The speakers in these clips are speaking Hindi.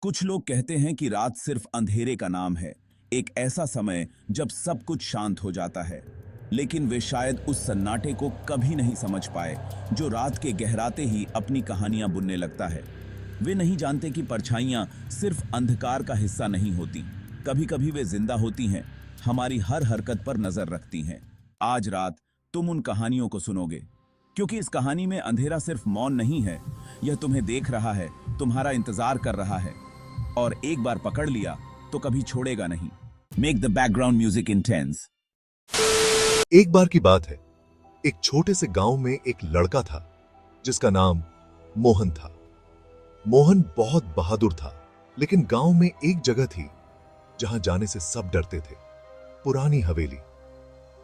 कुछ लोग कहते हैं कि रात सिर्फ अंधेरे का नाम है, एक ऐसा समय जब सब कुछ शांत हो जाता है। लेकिन वे शायद उस सन्नाटे को कभी नहीं समझ पाए जो रात के गहराते ही अपनी कहानियां बुनने लगता है। वे नहीं जानते कि परछाइयां सिर्फ अंधकार का हिस्सा नहीं होती, कभी कभी वे जिंदा होती हैं, हमारी हर हरकत पर नजर रखती हैं। आज रात तुम उन कहानियों को सुनोगे, क्योंकि इस कहानी में अंधेरा सिर्फ मौन नहीं है, यह तुम्हें देख रहा है, तुम्हारा इंतजार कर रहा है, और एक बार पकड़ लिया तो कभी छोड़ेगा नहीं। Make the background music intense. एक बार की बात है, एक छोटे से गांव में एक लड़का था जिसका नाम मोहन था। मोहन बहुत बहादुर था, लेकिन गांव में एक जगह थी जहां जाने से सब डरते थे। पुरानी हवेली।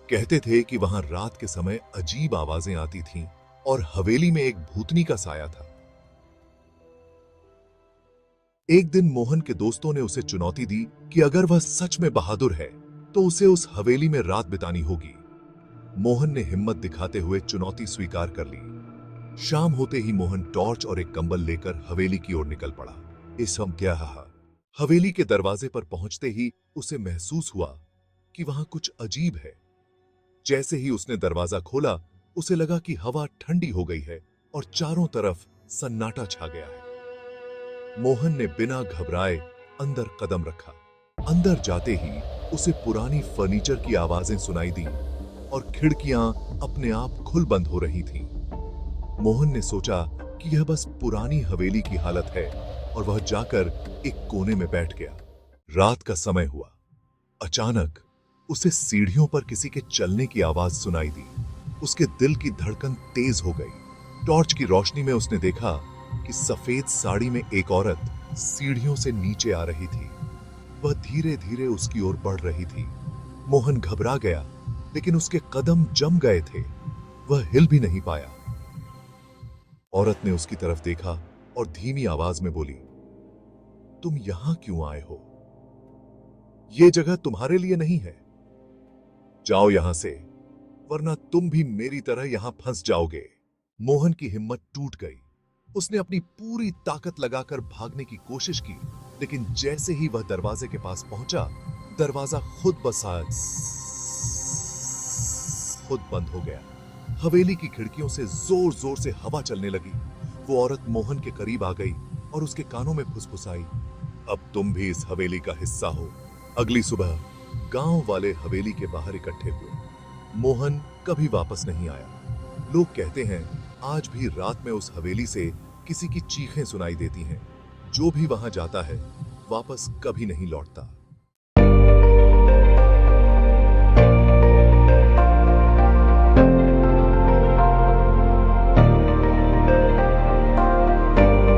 कहते थे कि वहां रात के समय अजीब आवाजें आती थीं और हवेली में एक भूतनी का साया था। एक दिन मोहन के दोस्तों ने उसे चुनौती दी कि अगर वह सच में बहादुर है तो उसे उस हवेली में रात बितानी होगी। मोहन ने हिम्मत दिखाते हुए चुनौती स्वीकार कर ली। शाम होते ही मोहन टॉर्च और एक कंबल लेकर हवेली की ओर निकल पड़ा। इस हम क्या हवेली के दरवाजे पर पहुंचते ही उसे महसूस हुआ कि वहां कुछ अजीब है। जैसे ही उसने दरवाजा खोला, उसे लगा कि हवा ठंडी हो गई है और चारों तरफ सन्नाटा छा गया है। मोहन ने बिना घबराए अंदर कदम रखा। अंदर जाते ही उसे पुरानी फर्नीचर की आवाजें सुनाई दी और खिड़कियां अपने आप खुल बंद हो रही थीं। मोहन ने सोचा कि यह बस पुरानी हवेली की हालत है और वह जाकर एक कोने में बैठ गया। रात का समय हुआ। अचानक उसे सीढ़ियों पर किसी के चलने की आवाज सुनाई दी। उसके दिल की धड़कन तेज हो गई। टॉर्च की रोशनी में उसने देखा कि सफेद साड़ी में एक औरत सीढ़ियों से नीचे आ रही थी। वह धीरे धीरे उसकी ओर बढ़ रही थी। मोहन घबरा गया, लेकिन उसके कदम जम गए थे। वह हिल भी नहीं पाया। औरत ने उसकी तरफ देखा और धीमी आवाज में बोली, तुम यहां क्यों आए हो? यह जगह तुम्हारे लिए नहीं है। जाओ यहां से, वरना तुम भी मेरी तरह यहां फंस जाओगे। मोहन की हिम्मत टूट गई। उसने अपनी पूरी ताकत लगाकर भागने की कोशिश की, लेकिन जैसे ही वह दरवाजे के पास पहुंचा, दरवाजा खुद बंद हो गया। हवेली की खिड़कियों से जोर जोर से हवा चलने लगी। वो औरत मोहन के करीब आ गई और उसके कानों में फुसफुसाई, अब तुम भी इस हवेली का हिस्सा हो। अगली सुबह गांव वाले हवेली के बाहर इकट्ठे हुए। मोहन कभी वापस नहीं आया। लोग कहते हैं आज भी रात में उस हवेली से किसी की चीखें सुनाई देती हैं। जो भी वहां जाता है वापस कभी नहीं लौटता।